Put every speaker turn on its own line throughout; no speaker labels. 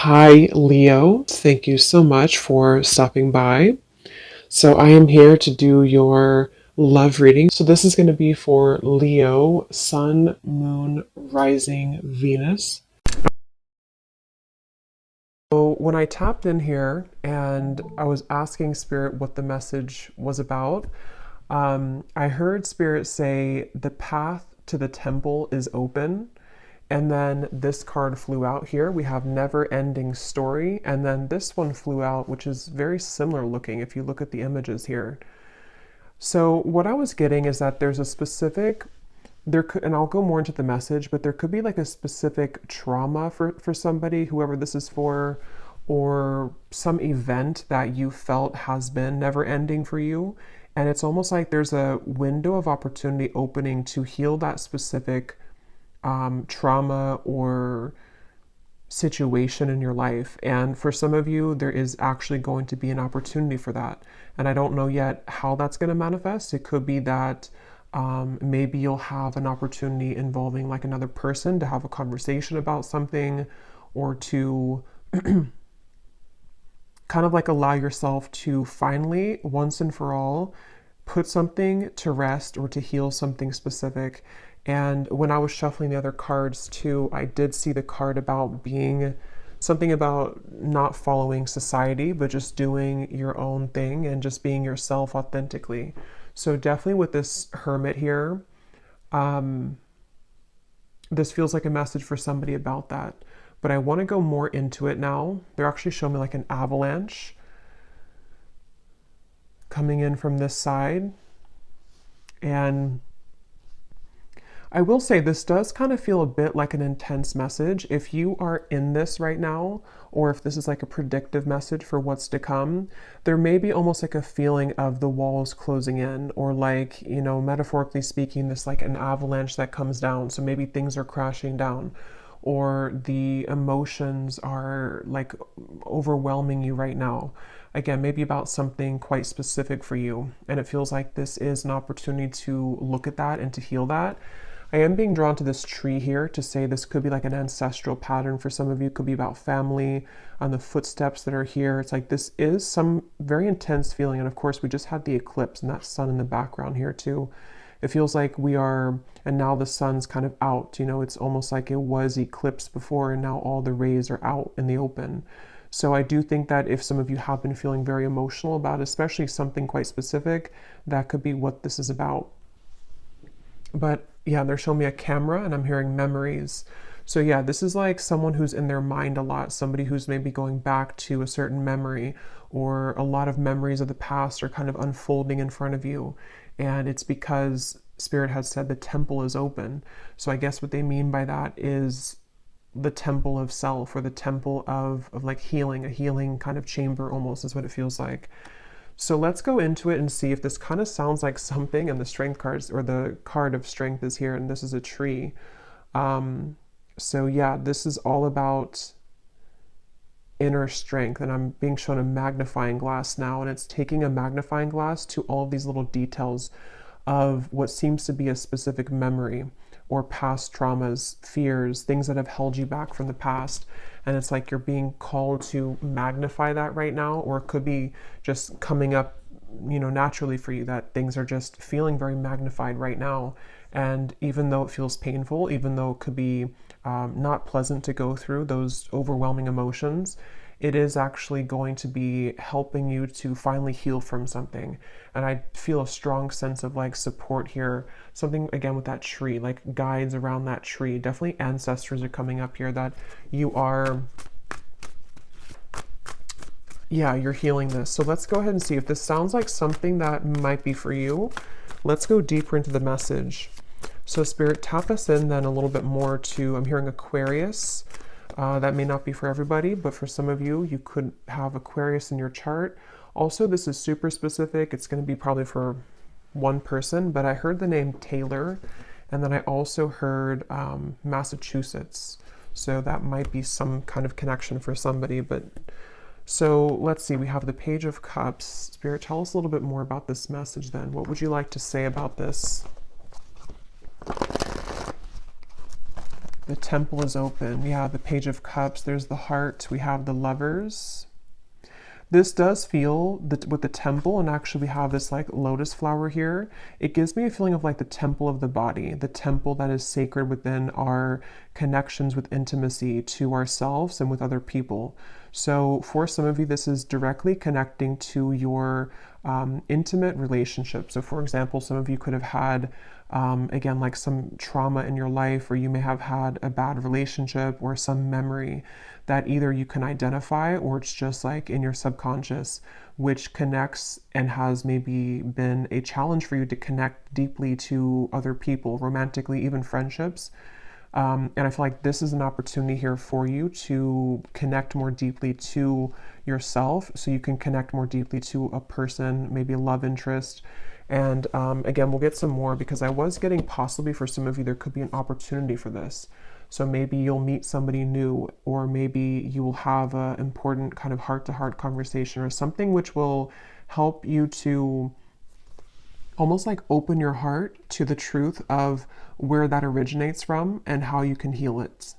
Hi, Leo. Thank you so much for stopping by. So, I am here to do your love reading. So, this is going to be for Leo, Sun, Moon, Rising, Venus. So, when I tapped in here and I was asking Spirit what the message was about, I heard Spirit say, "The path to the temple is open." And then this card flew out here. We have Never Ending Story. And then this one flew out, which is very similar looking if you look at the images here. So what I was getting is that there's a specific, there could, and I'll go more into the message, but there could be like a specific trauma for somebody, whoever this is for, or some event that you felt has been never ending for you. And it's almost like there's a window of opportunity opening to heal that specific trauma or situation in your life. And for some of you, there is actually going to be an opportunity for that. And I don't know yet how that's going to manifest. It could be that maybe you'll have an opportunity involving like another person to have a conversation about something, or to kind of like allow yourself to finally, once and for all, put something to rest or to heal something specific. And when I was shuffling the other cards too, I did see the card about being something about not following society, but just doing your own thing and just being yourself authentically. So definitely with this Hermit here, this feels like a message for somebody about that. But I want to go more into it now. They're actually showing me like an avalanche coming in from this side. And I will say this does kind of feel a bit like an intense message. If you are in this right now, or if this is like a predictive message for what's to come, there may be almost like a feeling of the walls closing in, or like, you know, metaphorically speaking, this like an avalanche that comes down. So maybe things are crashing down, or the emotions are like overwhelming you right now. Again, maybe about something quite specific for you. And it feels like this is an opportunity to look at that and to heal that. I am being drawn to this tree here to say this could be like an ancestral pattern for some of you. It could be about family, on the footsteps that are here. It's like this is some very intense feeling. And of course, we just had the eclipse and that sun in the background here too. It feels like we are, and now the sun's kind of out. You know, it's almost like it was eclipsed before and now all the rays are out in the open. So I do think that if some of you have been feeling very emotional about especially something quite specific, that could be what this is about. But yeah, they're showing me a camera and I'm hearing memories. So yeah, this is like someone who's in their mind a lot, somebody who's maybe going back to a certain memory, or a lot of memories of the past are kind of unfolding in front of you. And it's because Spirit has said the temple is open. So I guess what they mean by that is the temple of self, or the temple of like healing, a healing kind of chamber almost is what it feels like. So let's go into it and see if this kind of sounds like something. And the strength cards, or the card of strength is here, and this is a tree. So yeah, this is all about inner strength, and I'm being shown a magnifying glass now, and it's taking a magnifying glass to all of these little details of what seems to be a specific memory, or past traumas, fears, things that have held you back from the past. And it's like you're being called to magnify that right now, or it could be just coming up, you know, naturally for you, that things are just feeling very magnified right now. And even though it feels painful, even though it could be not pleasant to go through those overwhelming emotions, it is actually going to be helping you to finally heal from something. And I feel a strong sense of like support here. Something again with that tree, like guides around that tree. Definitely ancestors are coming up here, that you are, yeah, you're healing this. So let's go ahead and see if this sounds like something that might be for you. Let's go deeper into the message. So Spirit, tap us in then a little bit more to, I'm hearing Aquarius. That may not be for everybody, but for some of you, you could have Aquarius in your chart. Also, this is super specific. It's going to be probably for one person, but I heard the name Taylor, and then I also heard Massachusetts. So that might be some kind of connection for somebody. But so let's see, we have the Page of Cups. Spirit, tell us a little bit more about this message then. What would you like to say about this? The Temple is open. Yeah, the Page of Cups. There's the Heart. We have the Lovers. This does feel with the temple, and actually we have this like lotus flower here. It gives me a feeling of like the temple of the body, the temple that is sacred within our connections with intimacy to ourselves and with other people. So for some of you, this is directly connecting to your intimate relationship. So for example, some of you could have had again, like some trauma in your life, or you may have had a bad relationship or some memory that either you can identify or it's just like in your subconscious, which connects and has maybe been a challenge for you to connect deeply to other people, romantically, even friendships. And I feel like this is an opportunity here for you to connect more deeply to yourself, so you can connect more deeply to a person, maybe a love interest. And again, we'll get some more because I was getting possibly for some of you, there could be an opportunity for this. So maybe you'll meet somebody new, or maybe you will have an important kind of heart-to-heart conversation or something which will help you to almost like open your heart to the truth of where that originates from and how you can heal it.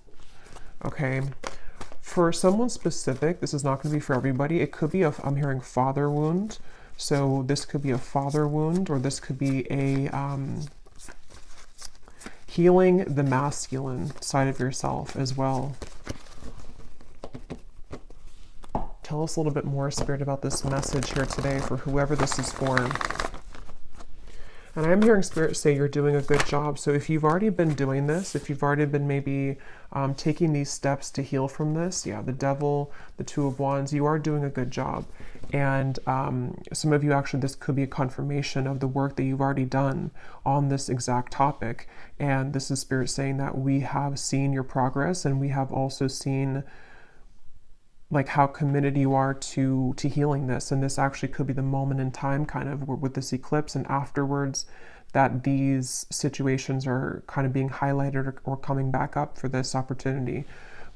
Okay. For someone specific, this is not going to be for everybody. It could be I'm hearing father wound. So this could be a father wound, or this could be a healing the masculine side of yourself as well. Tell us a little bit more, Spirit, about this message here today for whoever this is for. And I am hearing Spirit say you're doing a good job. So if you've already been doing this, if you've already been maybe taking these steps to heal from this, yeah, the Devil, the Two of Wands, you are doing a good job. And some of you actually, this could be a confirmation of the work that you've already done on this exact topic. And this is Spirit saying that we have seen your progress, and we have also seen like how committed you are to healing this. And this actually could be the moment in time kind of with this eclipse and afterwards that these situations are kind of being highlighted or coming back up for this opportunity.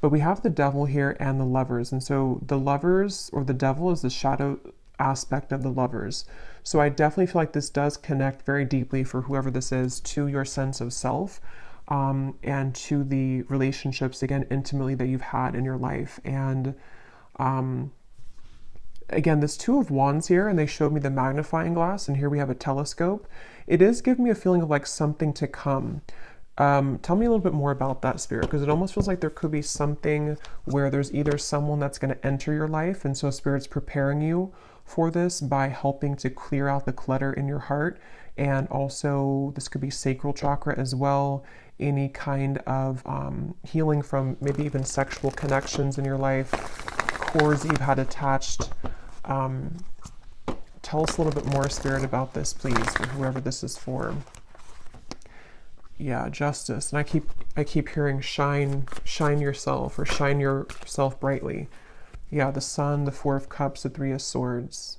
But we have the Devil here and the Lovers. And so the Lovers, or the Devil, is the shadow aspect of the Lovers. So I definitely feel like this does connect very deeply for whoever this is to your sense of self, and to the relationships, again, intimately that you've had in your life. And again, this Two of Wands here, and they showed me the magnifying glass, and here we have a telescope. It is giving me a feeling of like something to come. Tell me a little bit more about that, Spirit, because it almost feels like there could be something where there's either someone that's going to enter your life, and so Spirit's preparing you for this by helping to clear out the clutter in your heart. And also this could be sacral chakra as well, any kind of healing from maybe even sexual connections in your life, cords you've had attached. Tell us a little bit more, Spirit, about this, please, for whoever this is for. Yeah, justice. And I keep hearing shine yourself, or shine yourself brightly. Yeah, the Sun, the Four of Cups, the Three of Swords.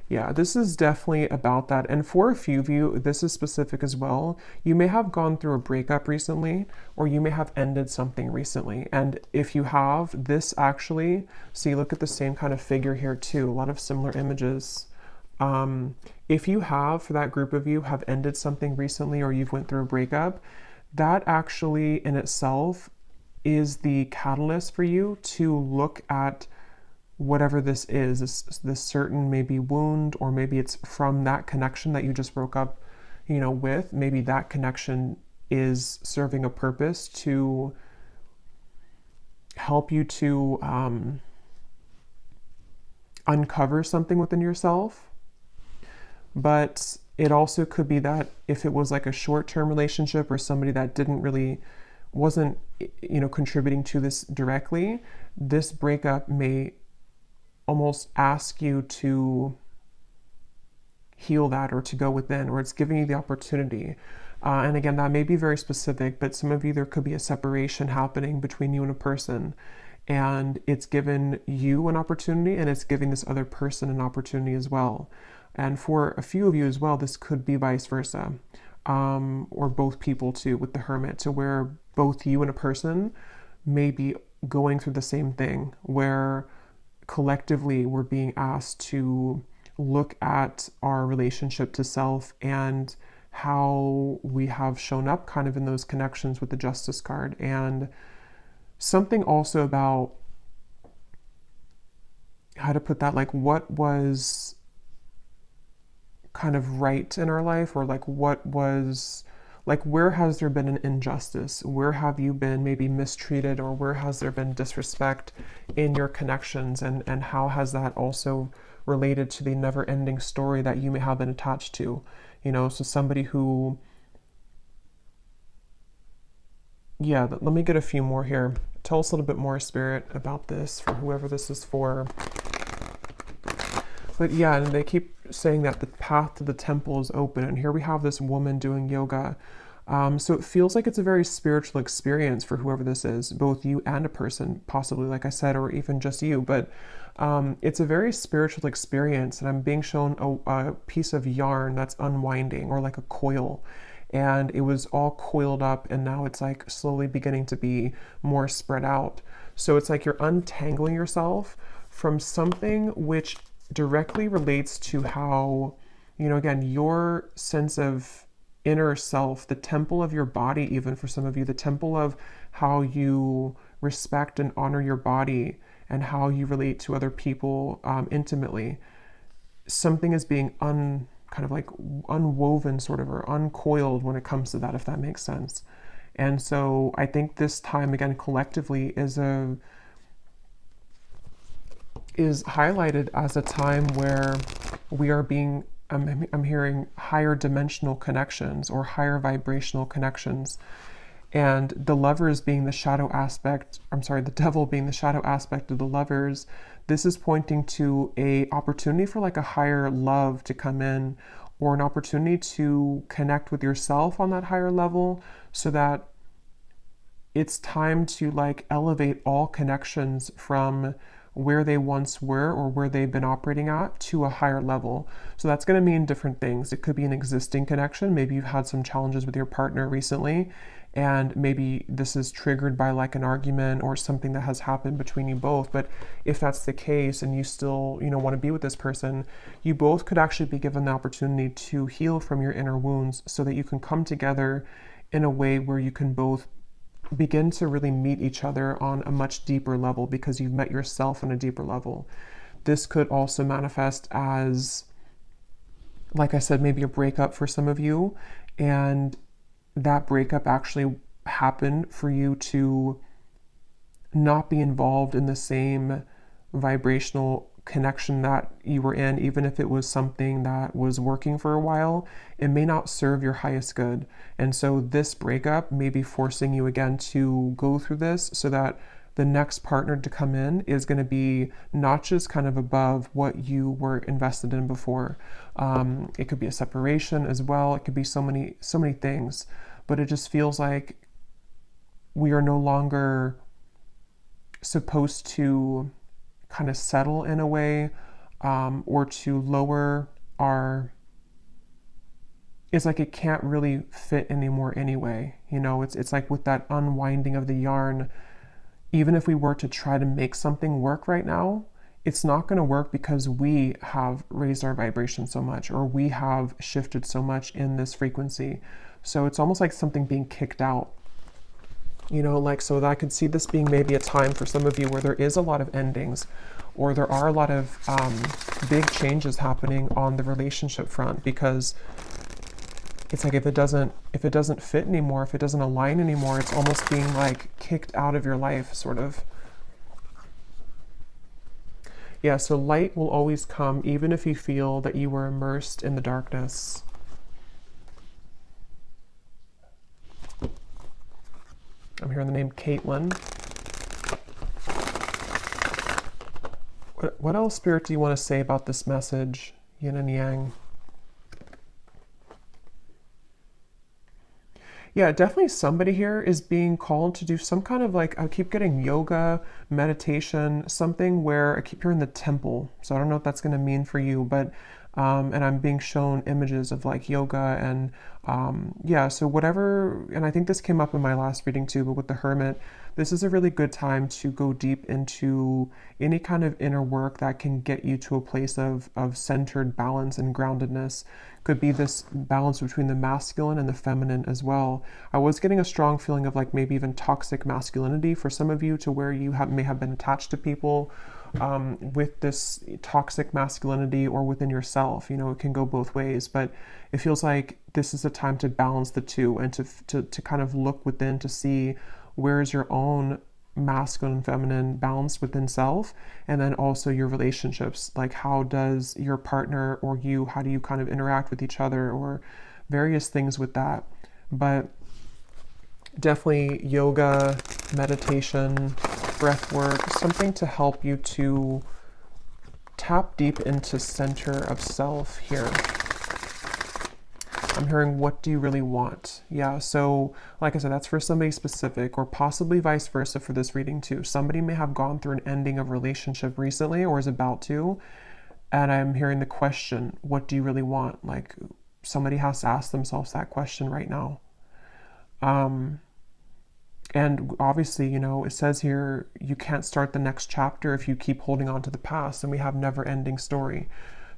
Yeah, this is definitely about that. And for a few of you, this is specific as well. You may have gone through a breakup recently, or you may have ended something recently. And if you have, this actually, see, look at the same kind of figure here too. A lot of similar images. If you have, for that group of you, have ended something recently, or you've went through a breakup, that actually in itself is the catalyst for you to look at whatever this is, this certain maybe wound, or maybe it's from that connection that you just broke up, with. Maybe that connection is serving a purpose to help you to uncover something within yourself. But it also could be that if it was like a short-term relationship, or somebody that wasn't contributing to this directly, this breakup may almost ask you to heal that, or to go within, or it's giving you the opportunity. And again, that may be very specific, but some of you, there could be a separation happening between you and a person, and it's given you an opportunity, and it's giving this other person an opportunity as well. And for a few of you as well, this could be vice versa, or both people too, with the Hermit, to where both you and a person may be going through the same thing, where collectively we're being asked to look at our relationship to self and how we have shown up kind of in those connections with the Justice card. And something also about how to put that, like what was kind of right in our life, or like what was, like where has there been an injustice, where have you been maybe mistreated, or where has there been disrespect in your connections, and how has that also related to the never-ending story that you may have been attached to, you know. So somebody who, yeah, let me get a few more here. Tell us a little bit more, Spirit, about this for whoever this is for. But yeah, and they keep saying that the path to the temple is open. And here we have this woman doing yoga. So it feels like it's a very spiritual experience for whoever this is, both you and a person, possibly, like I said, or even just you. But it's a very spiritual experience. And I'm being shown a piece of yarn that's unwinding, or like a coil. And it was all coiled up, and now it's like slowly beginning to be more spread out. So it's like you're untangling yourself from something which directly relates to how, you know, again, your sense of inner self, the temple of your body, even for some of you, the temple of how you respect and honor your body and how you relate to other people intimately. Something is being kind of like unwoven, sort of, or uncoiled when it comes to that, if that makes sense. And so I think this time, again, collectively is highlighted as a time where we are being, I'm hearing higher dimensional connections, or higher vibrational connections. And the lovers being the shadow aspect, the devil being the shadow aspect of the lovers, this is pointing to a opportunity for like a higher love to come in, or an opportunity to connect with yourself on that higher level, so that it's time to like elevate all connections from where they once were, or where they've been operating at, to a higher level. So that's going to mean different things. It could be an existing connection. Maybe you've had some challenges with your partner recently, and maybe this is triggered by like an argument or something that has happened between you both. But if that's the case, and you still, you know, want to be with this person, you both could actually be given the opportunity to heal from your inner wounds, so that you can come together in a way where you can both begin to really meet each other on a much deeper level, because you've met yourself on a deeper level. This could also manifest as, like I said, maybe a breakup for some of you, and that breakup actually happened for you to not be involved in the same vibrational connection that you were in. Even if it was something that was working for a while, it may not serve your highest good. And so this breakup may be forcing you again to go through this, so that the next partner to come in is going to be not just kind of above what you were invested in before. It could be a separation as well. It could be so many things, but it just feels like we are no longer supposed to kind of settle in a way, or to lower our, it's like it can't really fit anymore anyway. You know, it's like with that unwinding of the yarn, even if we were to try to make something work right now, it's not going to work, because we have raised our vibration so much, or we have shifted so much in this frequency. So it's almost like something being kicked out. You know, like, so that I could see this being maybe a time for some of you where there is a lot of endings, or there are a lot of big changes happening on the relationship front, because it's like if it doesn't fit anymore, if it doesn't align anymore, it's almost being like kicked out of your life, sort of. Yeah, so light will always come, even if you feel that you were immersed in the darkness. I'm hearing the name Caitlin. What else, Spirit, do you want to say about this message, yin and yang? Yeah, definitely somebody here is being called to do some kind of like, I keep getting yoga, meditation, something where I keep hearing the temple. So I don't know what that's going to mean for you, but, and I'm being shown images of like yoga and, yeah, so whatever, and I think this came up in my last reading too, but with the hermit, this is a really good time to go deep into any kind of inner work that can get you to a place of centered balance and groundedness. Could be this balance between the masculine and the feminine as well. I was getting a strong feeling of like maybe even toxic masculinity for some of you, to where you may have been attached to people with this toxic masculinity, or within yourself. You know, it can go both ways, but it feels like this is a time to balance the two, and to kind of look within to see where is your own masculine and feminine balance within self, and then also your relationships. Like, how does your partner or you, how do you kind of interact with each other, or various things with that. But definitely yoga, meditation, breath work, something to help you to tap deep into center of self here. I'm hearing, what do you really want? Yeah, so like I said, that's for somebody specific, or possibly vice versa for this reading too. Somebody may have gone through an ending of relationship recently, or is about to, and I'm hearing the question, what do you really want? Like, somebody has to ask themselves that question right now. And obviously, you know, it says here, you can't start the next chapter if you keep holding on to the past, and we have never-ending story.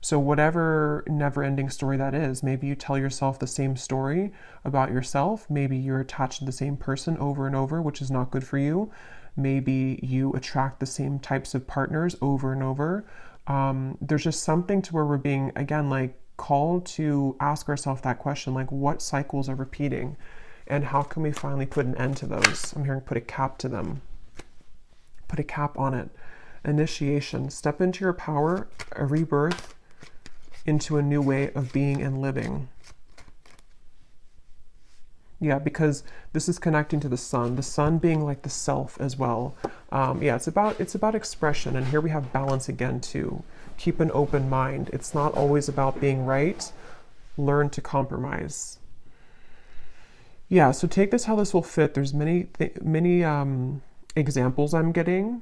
So whatever never-ending story that is, maybe you tell yourself the same story about yourself. Maybe you're attached to the same person over and over, which is not good for you. Maybe you attract the same types of partners over and over. There's just something to where we're being, again, like, called to ask ourselves that question, like, what cycles are repeating? And how can we finally put an end to those? I'm hearing put a cap to them. Put a cap on it. Initiation. Step into your power, a rebirth into a new way of being and living. Yeah, because this is connecting to the sun being like the self as well. Yeah, it's about expression. And here we have balance again too. Keep an open mind. It's not always about being right. Learn to compromise. Yeah, so take this how this will fit. There's many examples I'm getting.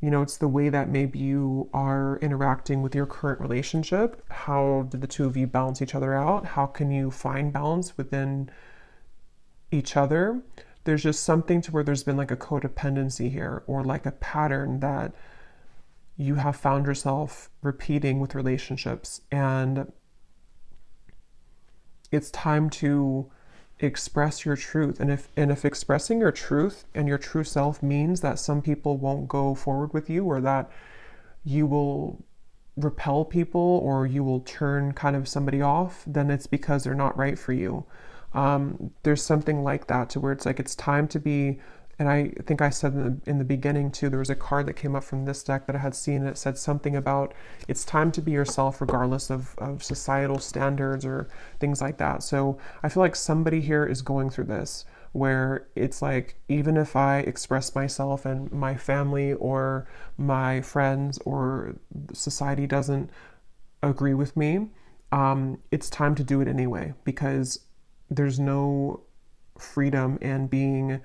You know, it's the way that maybe you are interacting with your current relationship. How did the two of you balance each other out? How can you find balance within each other? There's just something to where there's been like a codependency here, or like a pattern that you have found yourself repeating with relationships. And it's time to express your truth. And if expressing your truth and your true self means that some people won't go forward with you, or that you will repel people, or you will turn kind of somebody off, then it's because they're not right for you. There's something like that, to where it's like, it's time to be, and I think I said in the beginning too, there was a card that came up from this deck that I had seen, and it said something about it's time to be yourself regardless of societal standards or things like that. So I feel like somebody here is going through this, where it's like, even if I express myself and my family or my friends or society doesn't agree with me, it's time to do it anyway, because there's no freedom in being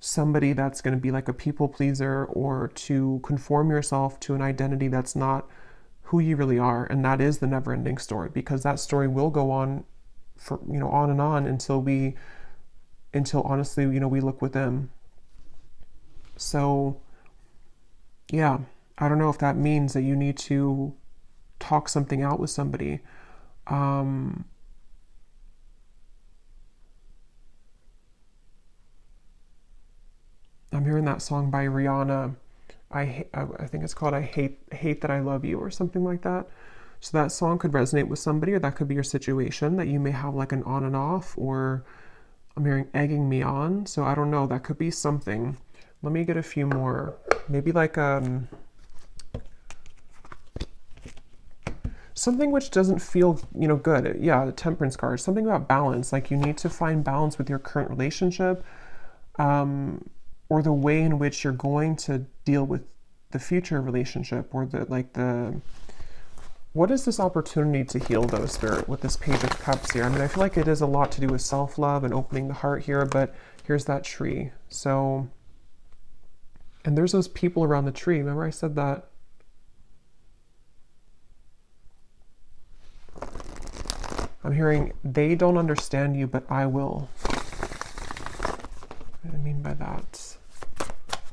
somebody that's going to be like a people pleaser, or to conform yourself to an identity that's not who you really are. And that is the never-ending story, because that story will go on for, you know, on and on until honestly, you know, we look within. So yeah, I don't know if that means that you need to talk something out with somebody. I'm hearing that song by Rihanna. I think it's called "I Hate That I Love You" or something like that. So that song could resonate with somebody, or that could be your situation, that you may have like an on and off, or I'm hearing egging me on. So I don't know, that could be something. Let me get a few more. Maybe like something which doesn't feel, you know, good. Yeah, the Temperance card. Something about balance. Like, you need to find balance with your current relationship. Or the way in which you're going to deal with the future relationship, or what is this opportunity to heal, though, Spirit, with this Page of Cups here? I mean, I feel like it is a lot to do with self-love and opening the heart here, but here's that tree. So, and there's those people around the tree. Remember I said that? I'm hearing, they don't understand you, but I will. What do I mean by that?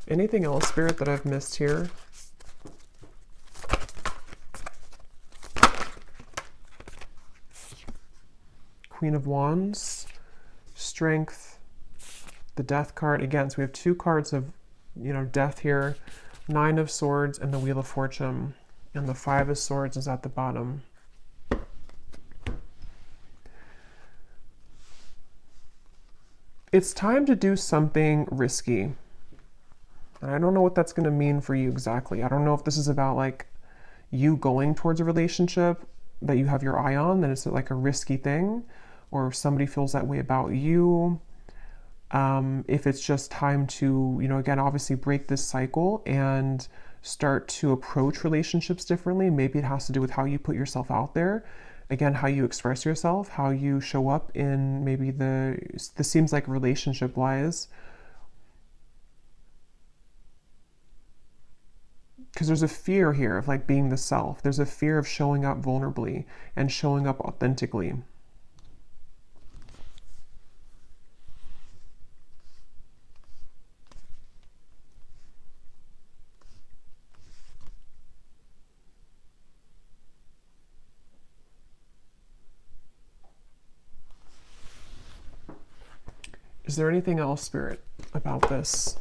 Anything else, Spirit, that I've missed here? Queen of Wands, Strength, the Death card. Again, so we have two cards of, death here. Nine of Swords and the Wheel of Fortune. And the Five of Swords is at the bottom. It's time to do something risky. And I don't know what that's going to mean for you exactly. I don't know if this is about like you going towards a relationship that you have your eye on, that it's like a risky thing, or if somebody feels that way about you. If it's just time to, again, obviously break this cycle and start to approach relationships differently. Maybe it has to do with how you put yourself out there. Again, how you express yourself, how you show up in maybe this seems like relationship wise. Because there's a fear here of like being the self. There's a fear of showing up vulnerably and showing up authentically. Is there anything else, Spirit, about this?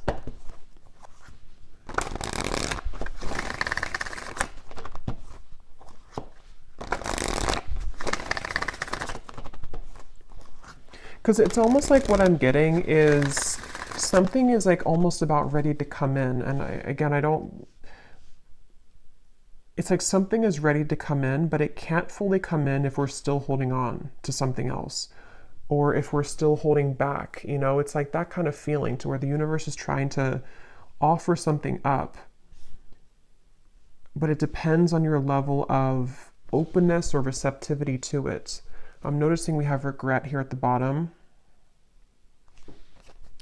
Because it's almost like what I'm getting is something is like almost about ready to come in. And it's like something is ready to come in, but it can't fully come in if we're still holding on to something else, or if we're still holding back. It's like that kind of feeling to where the universe is trying to offer something up, but it depends on your level of openness or receptivity to it. I'm noticing we have regret here at the bottom.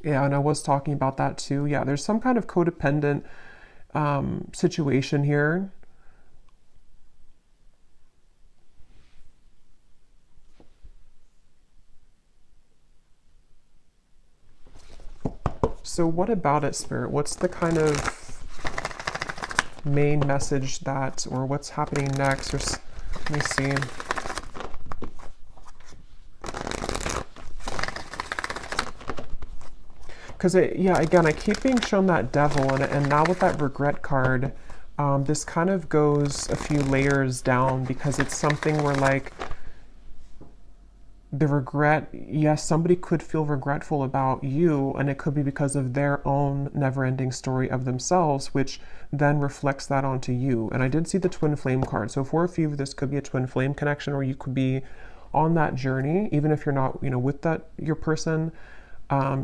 Yeah, and I was talking about that too. Yeah, there's some kind of codependent situation here. So what about it, Spirit? What's the kind of main message that, or what's happening next? Let me see. Because again, I keep being shown that Devil, and now with that regret card, this kind of goes a few layers down, because it's something where like the regret, yes, somebody could feel regretful about you, and it could be because of their own never-ending story of themselves, which then reflects that onto you. And I did see the twin flame card. So for a few of this could be a twin flame connection, or you could be on that journey, even if you're not, with your person.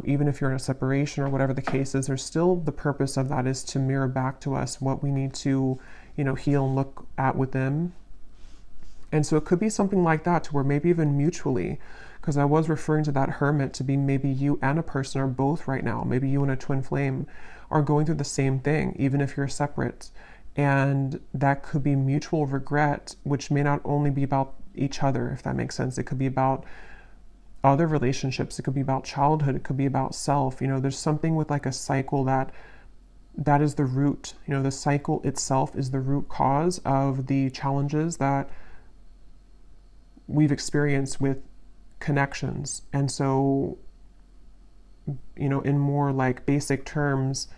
Even if you're in a separation or whatever the case is, there's still the purpose of that is to mirror back to us what we need to, heal and look at within. And so it could be something like that, to where maybe even mutually, because I was referring to that Hermit to be maybe you and a person, or both right now, maybe you and a twin flame are going through the same thing, even if you're separate. And that could be mutual regret, which may not only be about each other, if that makes sense. It could be about other relationships. It could be about childhood. It could be about self. There's something with like a cycle that is the root. The cycle itself is the root cause of the challenges that we've experienced with connections. And so, in more like basic terms,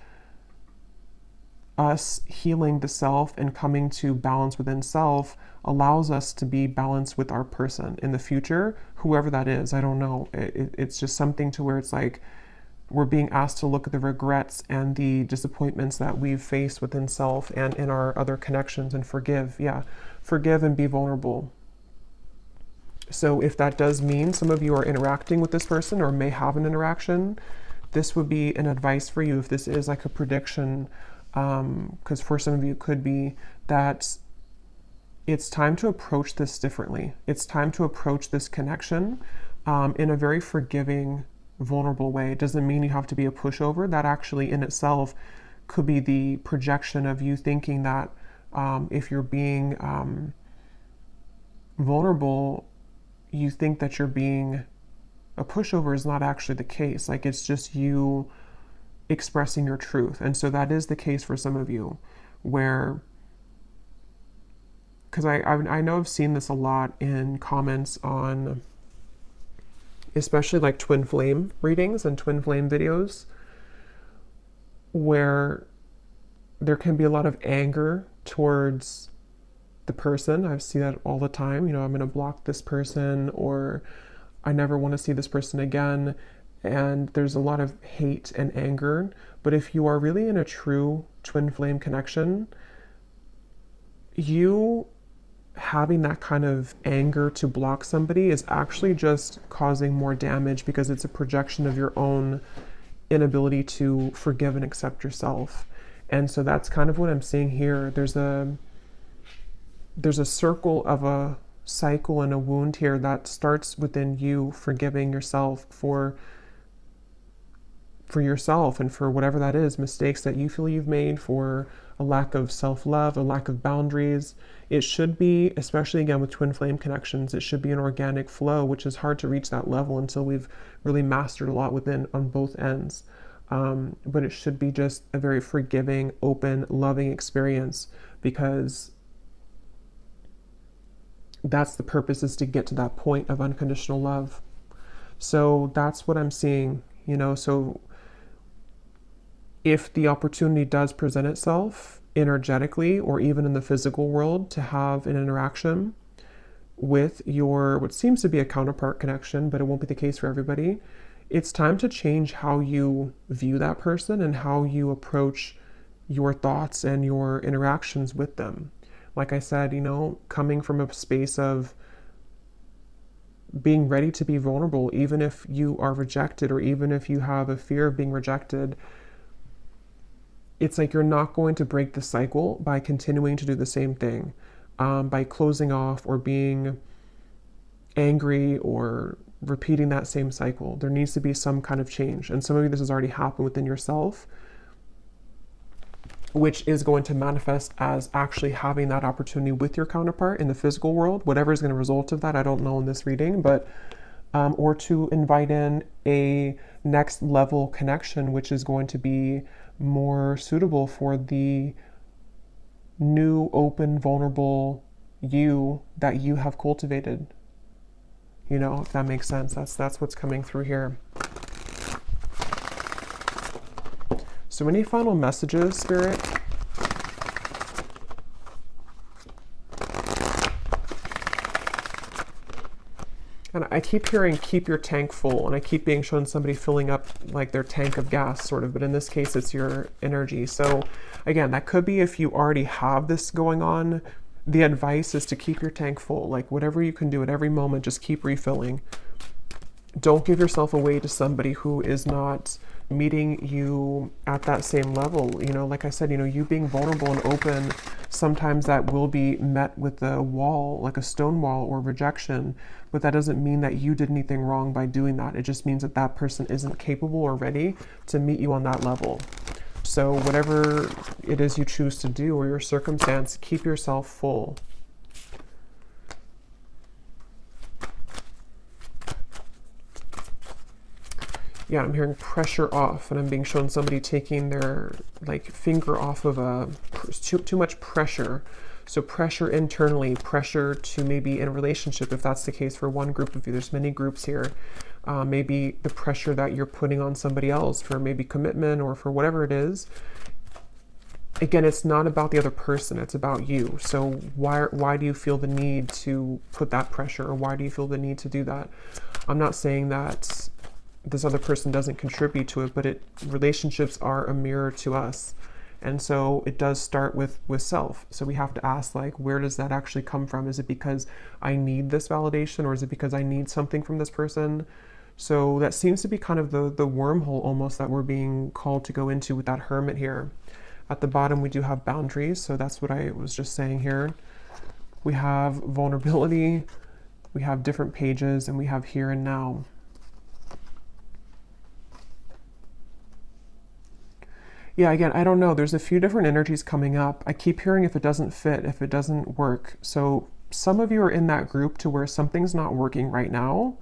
us healing the self and coming to balance within self allows us to be balanced with our person in the future, whoever that is. I don't know. It's just something to where it's like we're being asked to look at the regrets and the disappointments that we've faced within self and in our other connections, and forgive. Yeah, forgive and be vulnerable. So if that does mean some of you are interacting with this person or may have an interaction, this would be an advice for you if this is like a prediction, because for some of you it could be that it's time to approach this differently. It's time to approach this connection in a very forgiving, vulnerable way. It doesn't mean you have to be a pushover. That actually in itself could be the projection of you thinking that if you're being vulnerable, you think that you're being a pushover. Is not actually the case. Like it's just you expressing your truth. And so that is the case for some of you, where, because I know I've seen this a lot in comments on especially like twin flame readings and twin flame videos, where there can be a lot of anger towards the person. I see that all the time. You know, I'm going to block this person, or I never want to see this person again. And there's a lot of hate and anger. But if you are really in a true twin flame connection, you having that kind of anger to block somebody is actually just causing more damage, because it's a projection of your own inability to forgive and accept yourself. And so that's kind of what I'm seeing here. There's a circle of a cycle and a wound here that starts within you forgiving yourself for yourself and for whatever that is, mistakes that you feel you've made, for a lack of self-love, a lack of boundaries. It should be, especially again with twin flame connections, it should be an organic flow, which is hard to reach that level until we've really mastered a lot within on both ends. But it should be just a very forgiving, open, loving experience, because that's the purpose, is to get to that point of unconditional love. So that's what I'm seeing, you know. So if the opportunity does present itself energetically or even in the physical world to have an interaction with your, what seems to be a counterpart connection, but it won't be the case for everybody, it's time to change how you view that person and how you approach your thoughts and your interactions with them. Like I said, you know, coming from a space of being ready to be vulnerable, even if you are rejected or even if you have a fear of being rejected. It's like you're not going to break the cycle by continuing to do the same thing, by closing off or being angry or repeating that same cycle. There needs to be some kind of change. And some of you, this has already happened within yourself, which is going to manifest as actually having that opportunity with your counterpart in the physical world. Whatever is going to result of that, I don't know in this reading, but or to invite in a next level connection, which is going to be more suitable for the new, open, vulnerable you that you have cultivated. You know, if that makes sense. That's what's coming through here. So any final messages, Spirit? And I keep hearing, keep your tank full, and I keep being shown somebody filling up like their tank of gas, sort of, but in this case, it's your energy. So again, that could be if you already have this going on. The advice is to keep your tank full, like whatever you can do at every moment, just keep refilling. Don't give yourself away to somebody who is not meeting you at that same level. You know, like I said, you know, you being vulnerable and open, sometimes that will be met with a wall, like a stone wall or rejection, but that doesn't mean that you did anything wrong by doing that. It just means that that person isn't capable or ready to meet you on that level. So whatever it is you choose to do or your circumstance, keep yourself full. Yeah, I'm hearing pressure off, and I'm being shown somebody taking their like finger off of too much pressure. So pressure internally, pressure to maybe in a relationship, if that's the case for one group of you. There's many groups here. Maybe the pressure that you're putting on somebody else for maybe commitment or for whatever it is. Again, it's not about the other person, it's about you. So why do you feel the need to put that pressure, or why do you feel the need to do that? I'm not saying that this other person doesn't contribute to it, but relationships are a mirror to us. And so it does start with self. So we have to ask, like, where does that actually come from? Is it because I need this validation, or is it because I need something from this person? So that seems to be kind of the wormhole almost that we're being called to go into with that hermit here. At the bottom, we do have boundaries. So that's what I was just saying here. We have vulnerability, we have different pages, and we have here and now. Yeah, again, I don't know. There's a few different energies coming up. I keep hearing if it doesn't fit, if it doesn't work. So some of you are in that group to where something's not working right now.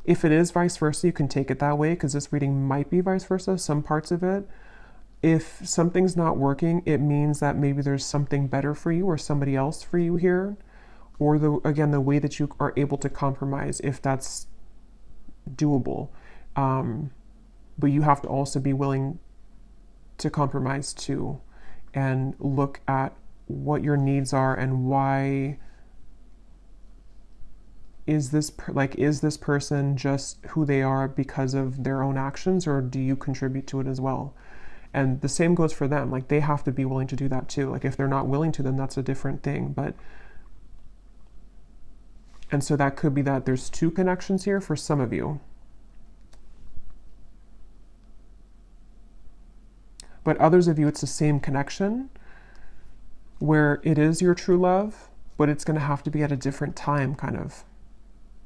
If it is vice versa, you can take it that way because this reading might be vice versa, some parts of it. If something's not working, it means that maybe there's something better for you or somebody else for you here. Or again, the way that you are able to compromise, if that's doable. But you have to also be willing to compromise too and look at what your needs are and why is this person just who they are because of their own actions, or do you contribute to it as well? And the same goes for them. Like, they have to be willing to do that too. Like, if they're not willing to, then that's a different thing. And so that could be that there's two connections here for some of you. But others of you, it's the same connection where it is your true love, but it's going to have to be at a different time, kind of.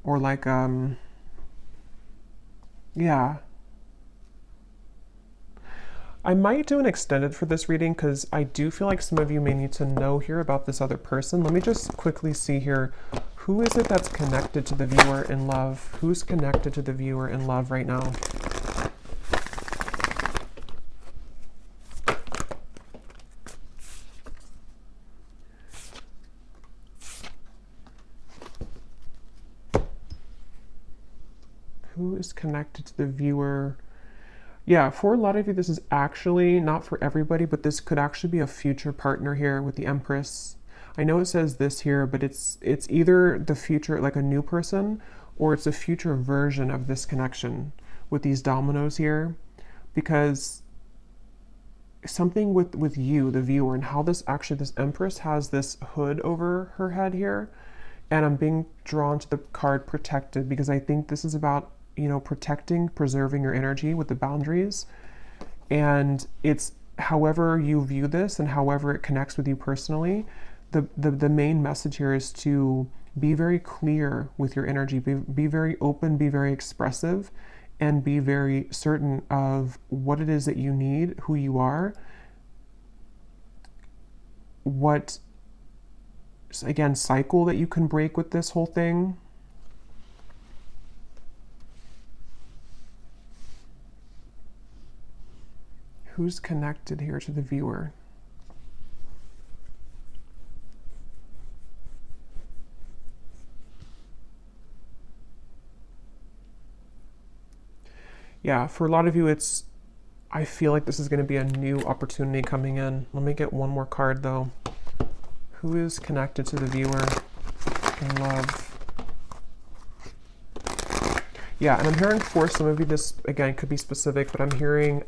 Or like, yeah. I might do an extended for this reading because I do feel like some of you may need to know here about this other person. Let me just quickly see here. Who is it that's connected to the viewer in love? Who's connected to the viewer in love right now? Who is connected to the viewer? Yeah, for a lot of you, this is actually not for everybody, but this could actually be a future partner here with the Empress. I know it says this here, but it's either the future, like a new person, or it's a future version of this connection with these dominoes here, because something with you, the viewer, and how this Empress has this hood over her head here, and I'm being drawn to the card protected because I think this is about, protecting, preserving your energy with the boundaries. And it's however you view this and however it connects with you personally, the main message here is to be very clear with your energy, be very open, be very expressive, and be very certain of what it is that you need, who you are, what, again, cycle that you can break with this whole thing. Who's connected here to the viewer? Yeah, for a lot of you, I feel like this is going to be a new opportunity coming in. Let me get one more card though. Who is connected to the viewer in love? Yeah, and I'm hearing for some of you, this, again, could be specific, but I'm hearing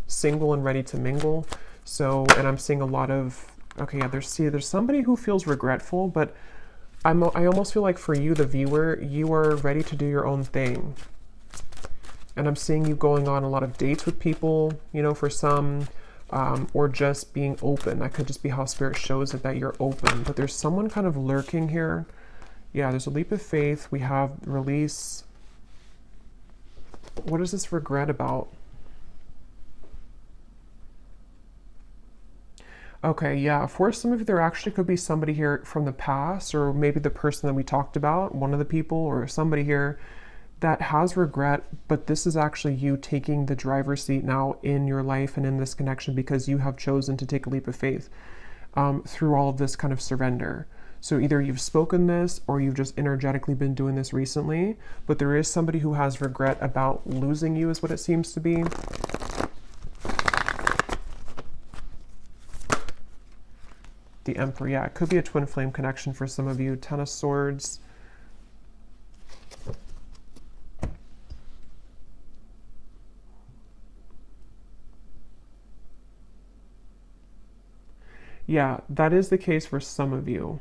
single and ready to mingle. So, and I'm seeing a lot of, okay, yeah, there's somebody who feels regretful, but I almost feel like for you, the viewer, you are ready to do your own thing. And I'm seeing you going on a lot of dates with people, for some, or just being open. That could just be how Spirit shows it, that you're open. But there's someone kind of lurking here. Yeah, there's a leap of faith. We have release. What is this regret about? Okay, yeah, for some of you, there actually could be somebody here from the past, or maybe the person that we talked about, one of the people, or somebody here that has regret, but this is actually you taking the driver's seat now in your life and in this connection because you have chosen to take a leap of faith through all of this kind of surrender. So either you've spoken this or you've just energetically been doing this recently, but there is somebody who has regret about losing you is what it seems to be. The Emperor, yeah, it could be a twin flame connection for some of you. Ten of Swords. Yeah, that is the case for some of you.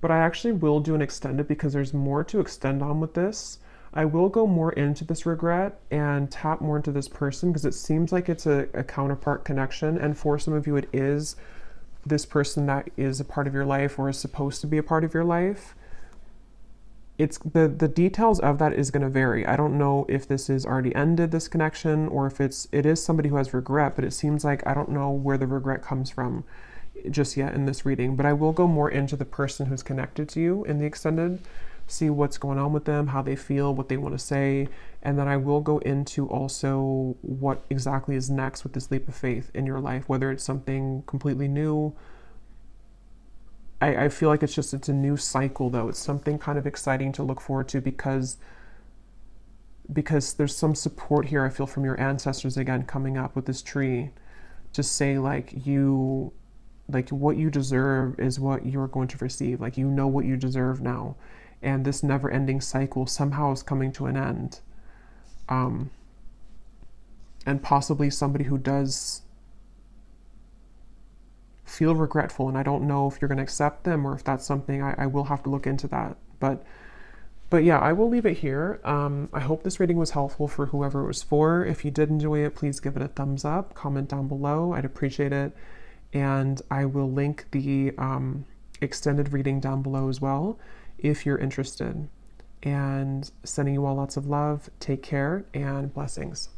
But I actually will do an extended because there's more to extend on with this. I will go more into this regret and tap more into this person because it seems like it's a counterpart connection. And for some of you, it is this person that is a part of your life or is supposed to be a part of your life. It's the details of that is going to vary. I don't know if this is already ended, this connection, or if it is somebody who has regret, but it seems like I don't know where the regret comes from just yet in this reading, but I will go more into the person who's connected to you in the extended. see what's going on with them, how they feel, what they want to say. And then I will go into also what exactly is next with this leap of faith in your life, whether it's something completely new. I feel like it's a new cycle though. It's something kind of exciting to look forward to because there's some support here I feel from your ancestors again coming up with this tree to say like what you deserve is what you're going to receive. Like you know what you deserve now. And this never ending cycle somehow is coming to an end. And possibly somebody who does feel regretful, and I don't know if you're going to accept them or if that's something I will have to look into that. But yeah, I will leave it here. I hope this reading was helpful for whoever it was for. If you did enjoy it, please give it a thumbs up, comment down below. I'd appreciate it. And I will link the extended reading down below as well if you're interested. And sending you all lots of love. Take care and blessings.